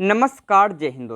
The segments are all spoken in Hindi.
नमस्कार, जय हिंद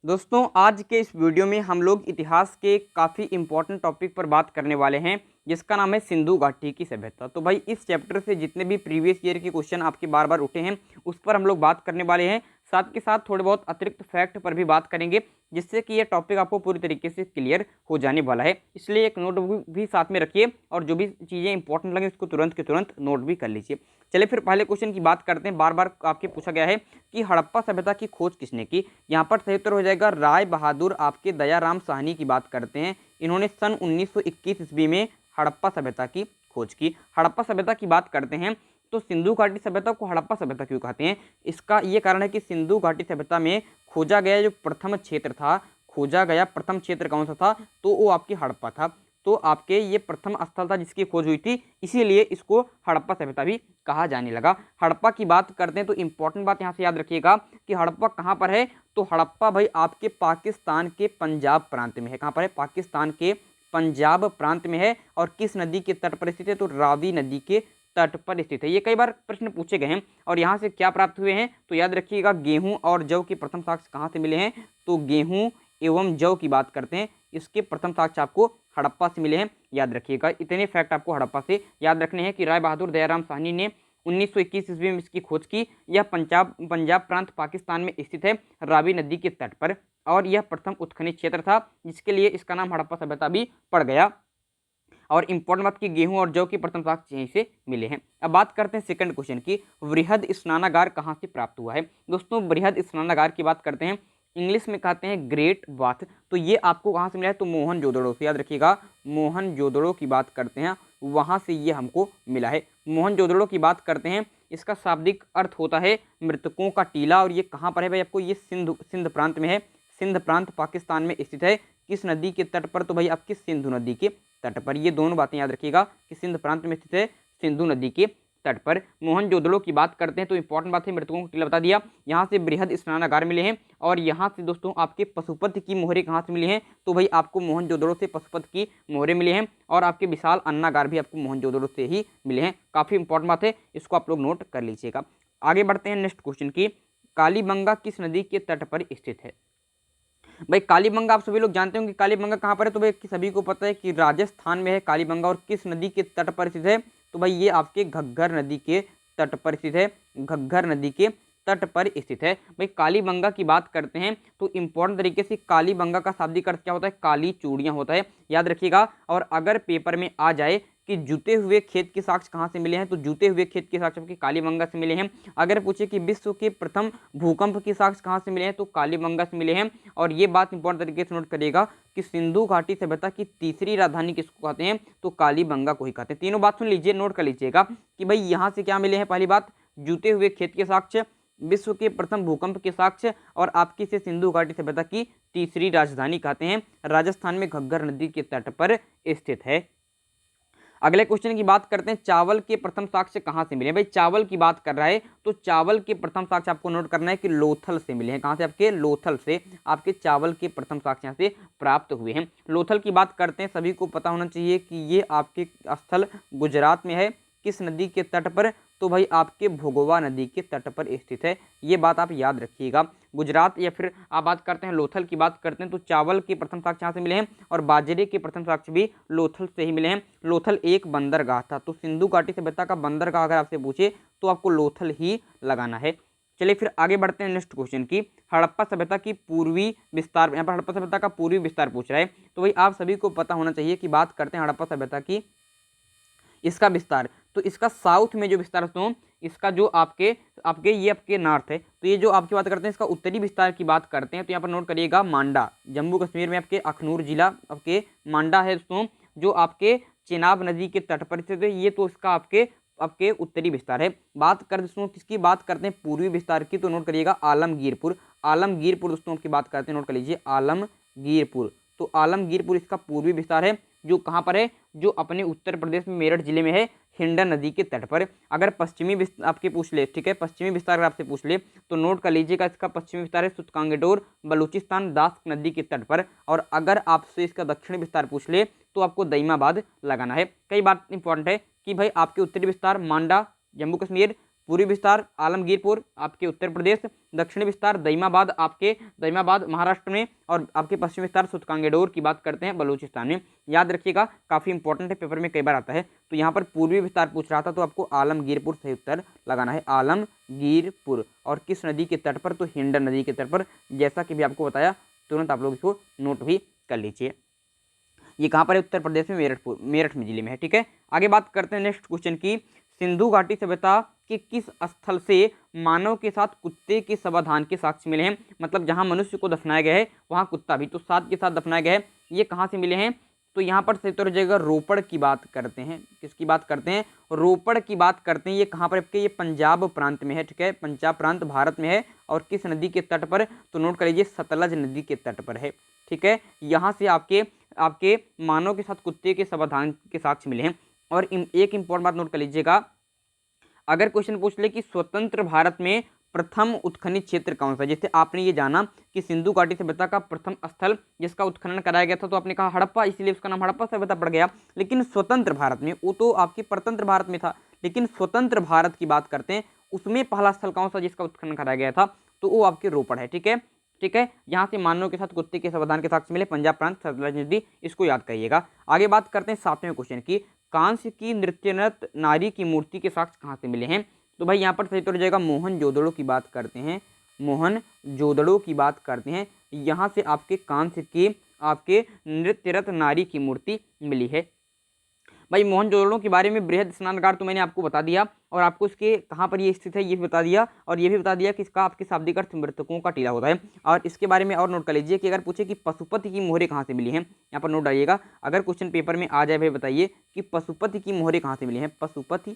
दोस्तों आज के इस वीडियो में हम लोग इतिहास के काफ़ी इम्पोर्टेंट टॉपिक पर बात करने वाले हैं जिसका नाम है सिंधु घाटी की सभ्यता। तो भाई इस चैप्टर से जितने भी प्रीवियस ईयर के क्वेश्चन आपके बार बार उठे हैं उस पर हम लोग बात करने वाले हैं। साथ के साथ थोड़े बहुत अतिरिक्त फैक्ट पर भी बात करेंगे जिससे कि ये टॉपिक आपको पूरी तरीके से क्लियर हो जाने वाला है। इसलिए एक नोटबुक भी साथ में रखिए और जो भी चीज़ें इंपॉर्टेंट लगे उसको तुरंत के तुरंत नोट भी कर लीजिए। चलिए फिर पहले क्वेश्चन की बात करते हैं। बार बार आपके पूछा गया है कि हड़प्पा सभ्यता की खोज किसने की। यहाँ पर सही उत्तर हो जाएगा राय बहादुर आपके दयाराम साहनी की बात करते हैं। इन्होंने सन 1921 ईस्वी में हड़प्पा सभ्यता की खोज की। हड़प्पा सभ्यता की बात करते हैं तो सिंधु घाटी सभ्यता को हड़प्पा सभ्यता क्यों कहते हैं, इसका ये कारण है कि सिंधु घाटी सभ्यता में खोजा गया जो प्रथम क्षेत्र था, खोजा गया प्रथम क्षेत्र कौन सा था, तो वो आपकी हड़प्पा था। तो आपके ये प्रथम स्थल था जिसकी खोज हुई थी, इसीलिए इसको हड़प्पा सभ्यता भी कहा जाने लगा। हड़प्पा की बात करते हैं तो इंपॉर्टेंट बात यहाँ से याद रखिएगा कि हड़प्पा कहाँ पर है, तो हड़प्पा भाई आपके पाकिस्तान के पंजाब प्रांत में है। कहाँ पर है, पाकिस्तान के पंजाब प्रांत में है। और किस नदी के तट पर स्थित है, तो रावी नदी के तट पर स्थित है। ये कई बार प्रश्न पूछे गए हैं। और यहाँ से क्या प्राप्त हुए हैं, तो याद रखिएगा गेहूं और जौ के प्रथम साक्ष्य कहाँ से मिले हैं, तो गेहूं एवं जौ की बात करते हैं, इसके प्रथम साक्ष्य आपको हड़प्पा से मिले हैं। याद रखिएगा इतने फैक्ट आपको हड़प्पा से याद रखने हैं कि राय बहादुर दयाराम साहनी ने 1921 ईस्वी में इसकी खोज की। यह पंजाब प्रांत पाकिस्तान में स्थित है, रावी नदी के तट पर। और यह प्रथम उत्खनन क्षेत्र था जिसके लिए इसका नाम हड़प्पा सभ्यता भी पड़ गया। और इंपॉर्टेंट बात की गेहूं और जौ की प्रथम साक्ष्य यहीं से मिले हैं। अब बात करते हैं सेकंड क्वेश्चन की, वृहद स्नानागार कहाँ से प्राप्त हुआ है। दोस्तों वृहद स्नानागार की बात करते हैं, इंग्लिश में कहते हैं ग्रेट बाथ। तो ये आपको कहाँ से मिला है, तो मोहनजोदड़ो से। याद रखिएगा मोहनजोदड़ो की बात करते हैं, वहाँ से ये हमको मिला है। मोहनजोदड़ो की बात करते हैं, इसका शाब्दिक अर्थ होता है मृतकों का टीला। और ये कहाँ पर है भाई, आपको ये सिंध प्रांत में है। सिंध प्रांत पाकिस्तान में स्थित है। किस नदी के तट पर, तो भाई आपकी सिंधु नदी के तट पर। ये दोनों बातें याद रखिएगा कि सिंध प्रांत में स्थित है, सिंधु नदी के तट पर। मोहनजोदड़ो की बात करते हैं तो इंपॉर्टेंट बात है, मृतकों को टीला बता दिया। यहाँ से बृहद स्नानागार मिले हैं। और यहाँ से दोस्तों आपके पशुपति की मोहरें कहाँ से मिली हैं, तो भाई आपको मोहनजोदड़ो से पशुपति की मोहरें मिली हैं। और आपके विशाल अन्नागार भी आपको मोहनजोदड़ो से ही मिले हैं। काफ़ी इंपॉर्टेंट बात है, इसको आप लोग नोट कर लीजिएगा। आगे बढ़ते हैं नेक्स्ट क्वेश्चन की, कालीबंगा किस नदी के तट पर स्थित है। भाई कालीबंगा आप सभी लोग जानते होंगे कालीबंगा कहाँ पर है, तो भाई सभी को पता है कि राजस्थान में है कालीबंगा। और किस नदी के तट पर स्थित है, तो भाई ये आपके घग्गर नदी के तट पर स्थित है। घग्गर नदी के तट पर स्थित है। भाई कालीबंगा की बात करते हैं तो इंपॉर्टेंट तरीके से कालीबंगा का शाब्दिक अर्थ क्या होता है, काली चूड़ियाँ होता है। याद रखिएगा। और अगर पेपर में आ जाए कि जूते हुए खेत के साक्ष्य कहाँ से मिले हैं, तो जूते हुए खेत के साक्ष्य आपके कालीबंगा से मिले हैं। अगर पूछे कि विश्व के प्रथम भूकंप के साक्ष्य कहाँ से मिले हैं, तो कालीबंगा से मिले हैं। और ये बात इंपॉर्टेंट तरीके से नोट करिएगा कि सिंधु घाटी सभ्यता की तीसरी राजधानी किसको कहते हैं, तो कालीबंगा को ही कहते हैं। तीनों बात सुन लीजिए, नोट कर लीजिएगा कि भाई यहाँ से क्या मिले हैं, पहली बात जूते हुए खेत के साक्ष्य, विश्व के प्रथम भूकंप के साक्ष्य, और आपकी से सिंधु घाटी सभ्यता की तीसरी राजधानी कहते हैं। राजस्थान में घग्गर नदी के तट पर स्थित है। अगले क्वेश्चन की बात करते हैं, चावल के प्रथम साक्ष्य कहाँ से मिले। भाई चावल की बात कर रहा है तो चावल के प्रथम साक्ष्य आपको नोट करना है कि लोथल से मिले हैं। कहाँ से, आपके लोथल से आपके चावल के प्रथम साक्ष्य यहाँ से प्राप्त हुए हैं। लोथल की बात करते हैं, सभी को पता होना चाहिए कि ये आपके स्थल गुजरात में है। किस नदी के तट पर, तो भाई आपके भोगोवा नदी के तट पर स्थित है। ये बात आप याद रखिएगा। गुजरात या फिर आप बात करते हैं लोथल की बात करते हैं तो चावल के प्रथम साक्ष्य यहाँ से मिले हैं। और बाजरे के प्रथम साक्ष्य भी लोथल से ही मिले हैं। लोथल एक बंदरगाह था, तो सिंधु घाटी सभ्यता का बंदरगाह अगर आपसे पूछे तो आपको लोथल ही लगाना है। चलिए फिर आगे बढ़ते हैं नेक्स्ट क्वेश्चन की, हड़प्पा सभ्यता की पूर्वी विस्तार। यहाँ पर हड़प्पा सभ्यता का पूर्वी विस्तार पूछ रहा है, तो भाई आप सभी को पता होना चाहिए कि बात करते हैं हड़प्पा सभ्यता की इसका विस्तार। तो इसका साउथ में जो विस्तार है, इसका जो आपके आपके ये आपके नॉर्थ है। तो ये जो आपकी बात करते हैं इसका उत्तरी विस्तार की बात करते हैं तो यहाँ पर नोट करिएगा मांडा, जम्मू कश्मीर में आपके अखनूर जिला आपके मांडा है दोस्तों, जो आपके चेनाब नदी के तट पर स्थित है। ये तो इसका आपके आपके उत्तरी विस्तार है। बात कर दोस्तों किसकी बात करते हैं, पूर्वी विस्तार की, तो नोट करिएगा आलमगीरपुर। आलमगीरपुर दोस्तों की बात करते हैं, नोट कर लीजिए आलमगीरपुर। तो आलमगीरपुर इसका पूर्वी विस्तार है, जो कहाँ पर है, जो अपने उत्तर प्रदेश में मेरठ जिले में है, हिंडन नदी के तट पर। अगर पश्चिमी आपके पूछ ले, ठीक है, पश्चिमी विस्तार अगर आपसे पूछ ले तो नोट कर लीजिएगा इसका पश्चिमी विस्तार है सुतकांगेडोर बलूचिस्तान दास नदी के तट पर। और अगर आपसे इसका दक्षिणी विस्तार पूछ ले तो आपको दईमाबाद लगाना है। कई बात इंपॉर्टेंट है कि भाई आपके उत्तरी विस्तार मांडा जम्मू कश्मीर, पूर्वी विस्तार आलमगीरपुर आपके उत्तर प्रदेश, दक्षिणी विस्तार दईमाबाद आपके दईमाबाद महाराष्ट्र में, और आपके पश्चिमी विस्तार सुतकांगेडोर की बात करते हैं बलूचिस्तान में। याद रखिएगा, काफ़ी इंपॉर्टेंट है, पेपर में कई बार आता है। तो यहाँ पर पूर्वी विस्तार पूछ रहा था तो आपको आलमगीरपुर सही उत्तर लगाना है, आलमगीरपुर। और किस नदी के तट पर, तो हिंडन नदी के तट पर, जैसा कि भी आपको बताया, तुरंत आप लोग इसको नोट भी कर लीजिए। ये कहाँ पर है? उत्तर प्रदेश में मेरठ जिले में है। ठीक है, आगे बात करते हैं नेक्स्ट क्वेश्चन की। सिंधु घाटी सभ्यता के किस स्थल से मानव के साथ कुत्ते के समाधान के साक्ष्य मिले हैं? मतलब जहाँ मनुष्य को दफनाया गया है वहाँ कुत्ता भी तो साथ के साथ दफनाया गया है। ये कहाँ से मिले हैं? तो यहाँ पर सही उत्तर जगह रोपड़ की बात करते हैं। किसकी बात करते हैं? रोपड़ की बात करते हैं। ये कहाँ पर आपके? ये पंजाब प्रांत में है। ठीक है, पंजाब प्रांत भारत में है। और किस नदी के तट पर? तो नोट कर लीजिए, सतलज नदी के तट पर है। ठीक है, यहाँ से आपके मानव के साथ कुत्ते के समाधान के साक्ष्य मिले हैं। और एक इंपॉर्टेंट बात नोट कर लीजिएगा, अगर क्वेश्चन पूछ ले कि स्वतंत्र भारत में प्रथम उत्खनन क्षेत्र कौन सा, जैसे आपने ये जाना कि सिंधु घाटी सभ्यता का प्रथम स्थल जिसका उत्खनन कराया गया था, तो आपने कहा हड़प्पा, इसलिए उसका नाम हड़प्पा सभ्यता पड़ गया। लेकिन स्वतंत्र भारत में, वो तो आपके परतंत्र भारत में था, लेकिन स्वतंत्र भारत की बात करते हैं, उसमें पहला स्थल कौन सा जिसका उत्खनन कराया गया था? तो वो आपके रोपड़ है। ठीक है, ठीक है, यहाँ से मानव के साथ कुत्ते के समाधान के साक्ष्य मिले, पंजाब प्रांत सतलज नदी, इसको याद करिएगा। आगे बात करते हैं 7वें क्वेश्चन की। कांस्य की नृत्यरत नारी की मूर्ति के साक्ष्य कहाँ से मिले हैं? तो भाई यहाँ पर सही तो हो जाएगा, मोहनजोदड़ो की बात करते हैं, मोहनजोदड़ो की बात करते हैं। यहाँ से आपके कांस्य की आपके नृत्यरत नारी की मूर्ति मिली है। भाई मोहनजोदड़ो के बारे में बृहद स्नानागार तो मैंने आपको बता दिया, और आपको इसके कहाँ पर ये स्थित है ये भी बता दिया, और ये भी बता दिया कि इसका आपके शाब्दिक अर्थ मृतकों का टीला होता है। और इसके बारे में और नोट कर लीजिए कि अगर पूछे कि पशुपति की मोहरें कहाँ से मिली हैं, यहाँ पर नोट डालिएगा। अगर क्वेश्चन पेपर में आ जाए भाई बताइए कि पशुपति की मोहरें कहाँ से मिली हैं, पशुपति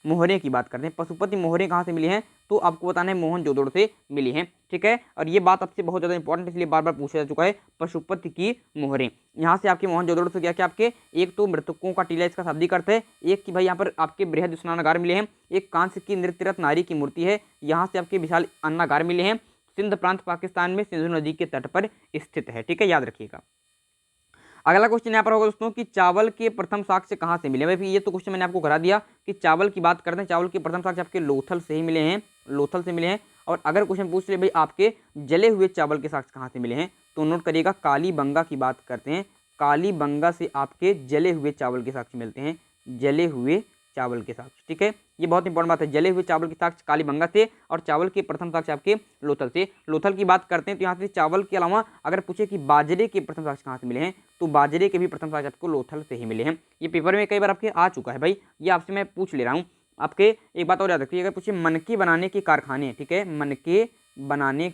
मोहरें की बात करते हैं, पशुपति मोहरें कहाँ से मिली हैं? तो आपको बताना है मोहनजोदड़ो से मिली हैं। ठीक है, और ये बात आपसे बहुत ज़्यादा इंपॉर्टेंट इसलिए बार बार पूछा जा चुका है, पशुपति की मोहरें। यहाँ से आपके मोहनजोदड़ो से क्या क्या आपके, एक तो मृतकों का टीला इसका शाब्दिक अर्थ है, एक कि भाई यहाँ पर आपके बृहद स्नानागार मिले हैं, एक कांस्य की नृत्यरत नारी की मूर्ति है, यहाँ से आपके विशाल अन्नागार मिले हैं। सिंध प्रांत पाकिस्तान में सिंधु नदी के तट पर स्थित है। ठीक है, याद रखिएगा। अगला क्वेश्चन यहाँ पर होगा दोस्तों कि चावल के प्रथम साक्ष्य कहाँ से मिले? भाई ये तो क्वेश्चन मैंने आपको करा दिया कि चावल की बात करते हैं, चावल के प्रथम साक्ष्य आपके लोथल से ही मिले हैं, लोथल से मिले हैं। और अगर क्वेश्चन पूछ ले भाई आपके जले हुए चावल के साक्ष्य कहाँ से मिले हैं, तो नोट करिएगा, कालीबंगा की बात करते हैं, कालीबंगा से आपके जले हुए चावल के साक्ष्य मिलते हैं, जले हुए चावल के साक्ष्य। ठीक है, ये बहुत इंपॉर्टेंट बात है, जले हुए चावल के साक्ष्य कालीबंगा से, और चावल के प्रथम साक्ष्य आपके लोथल से। लोथल की बात करते हैं तो यहाँ से चावल के अलावा अगर पूछे कि बाजरे के प्रथम साक्ष्य कहाँ से मिले हैं, तो बाजरे के भी प्रथम साक्ष्य आपको लोथल से ही मिले हैं। ये पेपर में कई बार आपके आ चुका है भाई, ये आपसे मैं पूछ ले रहा हूँ। आपके एक बात और याद रखिए, अगर पूछे मनके बनाने के कारखाने, ठीक है, मनके बनाने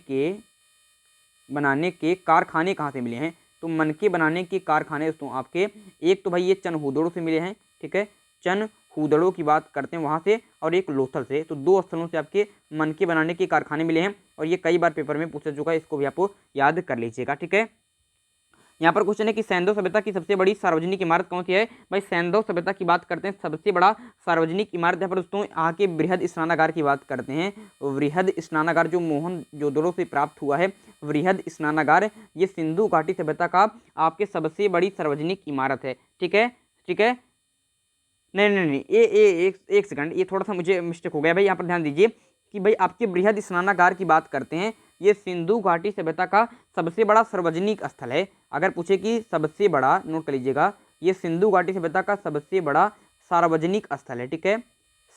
के कारखाने कहाँ से मिले हैं? तो मनके बनाने के कारखाने दोस्तों आपके, एक तो भाई ये चनहुदड़ो से मिले हैं। ठीक है, चनहुदड़ो की बात करते हैं वहाँ से, और एक लोथल से। तो दो स्थलों से आपके मनके बनाने के कारखाने मिले हैं, और ये कई बार पेपर में पूछा चुका है, इसको भी आपको याद कर लीजिएगा। ठीक है, यहाँ पर क्वेश्चन है कि सैंधव सभ्यता की सबसे बड़ी सार्वजनिक इमारत कौन सी है? भाई सैंधव सभ्यता की बात करते हैं, सबसे बड़ा सार्वजनिक इमारत यहाँ पर दोस्तों यहाँ के बृहद स्नानागार की बात करते हैं। बृहद स्नानागार जो मोहनजोदड़ो से प्राप्त हुआ है, बृहद स्नानागार, ये सिंधु घाटी सभ्यता का आपके सबसे बड़ी सार्वजनिक इमारत है। ठीक है, ठीक है, नहीं, ये एक सेकंड, ये थोड़ा सा मुझे मिस्टेक हो गया भाई, यहाँ पर ध्यान दीजिए कि भाई आपके बृहद स्नानागार की बात करते हैं, ये सिंधु घाटी सभ्यता का सबसे बड़ा सार्वजनिक स्थल है। अगर पूछे कि सबसे बड़ा, नोट कर लीजिएगा, ये सिंधु घाटी सभ्यता का सबसे बड़ा सार्वजनिक स्थल है। ठीक है,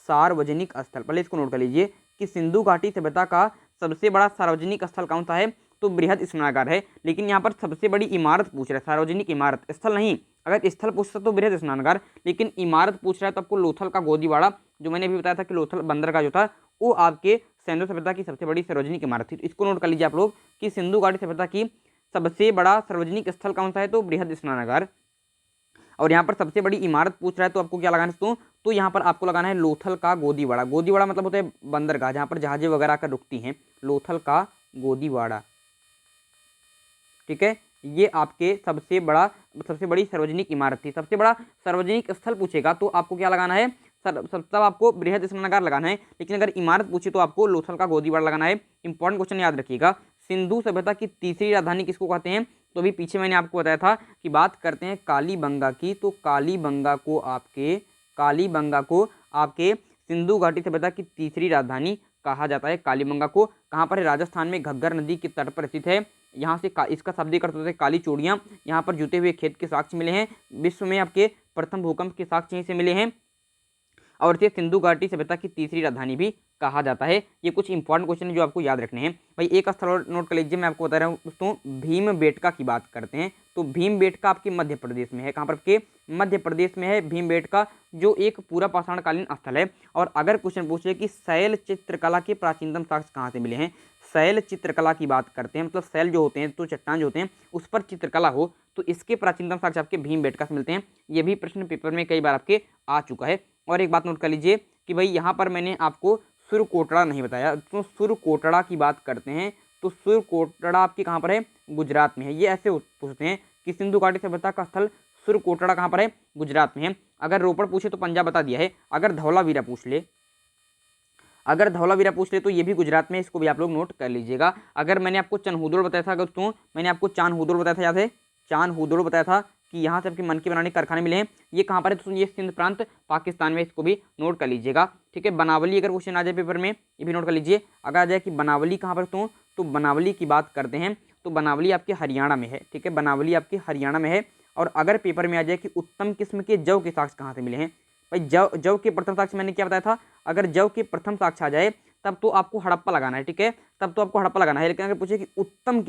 सार्वजनिक स्थल, पहले इसको नोट कर लीजिए कि सिंधु घाटी सभ्यता का सबसे बड़ा सार्वजनिक स्थल कौन सा है? तो बृहद स्नानागार है। लेकिन यहाँ पर सबसे बड़ी इमारत पूछ रहा है, सार्वजनिक इमारत, स्थल नहीं। अगर स्थल पूछता तो बृहद स्नानागार, लेकिन इमारत पूछ रहा है तो आपको लोथल का गोदीवाड़ा, जो मैंने अभी बताया था कि लोथल बंदर का जो था, वो आपके सिंधु सभ्यता की सबसे बड़ी सार्वजनिक इमारत थी। तो इसको नोट कर लीजिए आप लोग कि सिंधु घाटी सभ्यता की सबसे बड़ा सार्वजनिक स्थल कौन सा है? तो बृहद स्नानागार। और यहाँ पर सबसे बड़ी इमारत पूछ रहा है तो आपको क्या लगाना है? तो यहाँ पर आपको लगाना है लोथल का गोदीवाड़ा। गोदीवाड़ा मतलब होता है बंदरगाह, जहाँ पर जहाजें वगैरह आकर रुकती हैं, लोथल का गोदीवाड़ा। ठीक है, ये आपके सबसे बड़ी सार्वजनिक इमारत थी। सबसे बड़ा सार्वजनिक स्थल पूछेगा तो आपको क्या लगाना है? तब आपको बृहद स्नानागार लगाना है। लेकिन अगर इमारत पूछे तो आपको लोथल का गोदीवाड़ा लगाना है। इंपॉर्टेंट क्वेश्चन याद रखिएगा। सिंधु सभ्यता की तीसरी राजधानी किसको कहते हैं? तो अभी पीछे मैंने आपको बताया था कि बात करते हैं कालीबंगा की। तो कालीबंगा को आपके सिंधु घाटी सभ्यता की तीसरी राजधानी कहा जाता है कालीबंगा को। कहाँ पर है? राजस्थान में घग्गर नदी के तट पर स्थित है। यहाँ से इसका शाब्दिक अर्थ होता है काली चूड़ियाँ। यहाँ पर जुते हुए खेत के साक्ष्य मिले हैं। विश्व में आपके प्रथम भूकंप के साक्ष्य यहीं से मिले हैं और इसे सिंधु घाटी सभ्यता की तीसरी राजधानी भी कहा जाता है। ये कुछ इंपॉर्टेंट क्वेश्चन है जो आपको याद रखने हैं। भाई एक स्थल और नोट कर लीजिए, मैं आपको बता रहा हूँ दोस्तों। भीमबेटका की बात करते हैं तो भीमबेटका आपके मध्य प्रदेश में है। कहाँ पर? आपके मध्य प्रदेश में है भीमबेटका, जो एक पूरा पाषाणकालीन स्थल है। और अगर क्वेश्चन पूछे कि शैल चित्रकला के प्राचीनतम साक्ष्य कहाँ से मिले हैं, शैल चित्रकला की बात करते हैं, मतलब शैल जो होते हैं तो चट्टान जो होते हैं उस पर चित्रकला हो, तो इसके प्राचीनतम साक्ष्य आपके भीमबेटका से मिलते हैं। ये भी प्रश्न पेपर में कई बार आपके आ चुका है। और एक बात नोट कर लीजिए कि भाई यहाँ पर मैंने आपको सुरकोटड़ा नहीं बताया, तो सुरकोटड़ा की बात करते हैं तो सुरकोटड़ा आपकी कहाँ पर है? गुजरात में है। ये ऐसे पूछते हैं कि सिंधु घाटी सभ्यता का स्थल सुरकोटड़ा कहाँ पर है? गुजरात में है। अगर रोपड़ पूछे तो पंजाब बता दिया है। अगर धौलावीरा पूछ ले तो ये भी गुजरात में, इसको भी आप लोग नोट कर लीजिएगा। अगर मैंने आपको चनहुदोड़ बताया था दोस्तों, मैंने आपको चानहुदोड़ बताया था, याद है? चानहुदोड़ बताया था कि यहाँ से आपके मन के बनाने कारखाने मिले हैं। ये कहाँ पर है दोस्तों? ये सिंध प्रांत पाकिस्तान में, इसको भी नोट कर लीजिएगा। ठीक है, बनावली अगर क्वेश्चन आ जाए पेपर में, ये भी नोट कर लीजिए। अगर आ जाए कि बनावली कहाँ पर तो बनावली की बात करते हैं तो बनावली आपके हरियाणा में है। ठीक है, बनावली आपकी हरियाणा में है। और अगर पेपर में आ जाए कि उत्तम किस्म के जव के साक्ष्य कहाँ से मिले हैं, भाई जव के प्रथम साक्ष्य मैंने क्या बताया था? अगर जव के प्रथम साक्ष्य आ जाए तब तो आपको हड़प्पा लगाना है। ठीक है, तब तो आपको हड़प्पा लगाना है। लेकिन अगर पूछे कि उत्तम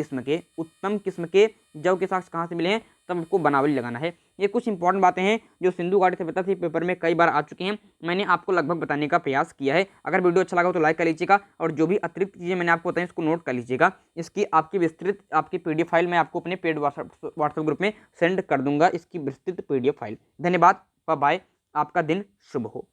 किस्म के जव के साक्ष्य कहाँ से मिले हैं, तब आपको बनावली लगाना है। ये कुछ इंपॉर्टेंट बातें हैं जो सिंधु घाटी सभ्यता से पेपर में कई बार आ चुकी हैं। मैंने आपको लगभग बताने का प्रयास किया है। अगर वीडियो अच्छा लगा तो लाइक कर लीजिएगा और जो भी अतिरिक्त चीज़ें मैंने आपको बताई इसको नोट कर लीजिएगा। इसकी आपकी विस्तृत आपकी PDF फाइल मैं आपको अपने पेड व्हाट्सएप ग्रुप में सेंड कर दूंगा, इसकी विस्तृत PDF फाइल। धन्यवाद, बाय बाय, आपका दिन शुभ हो।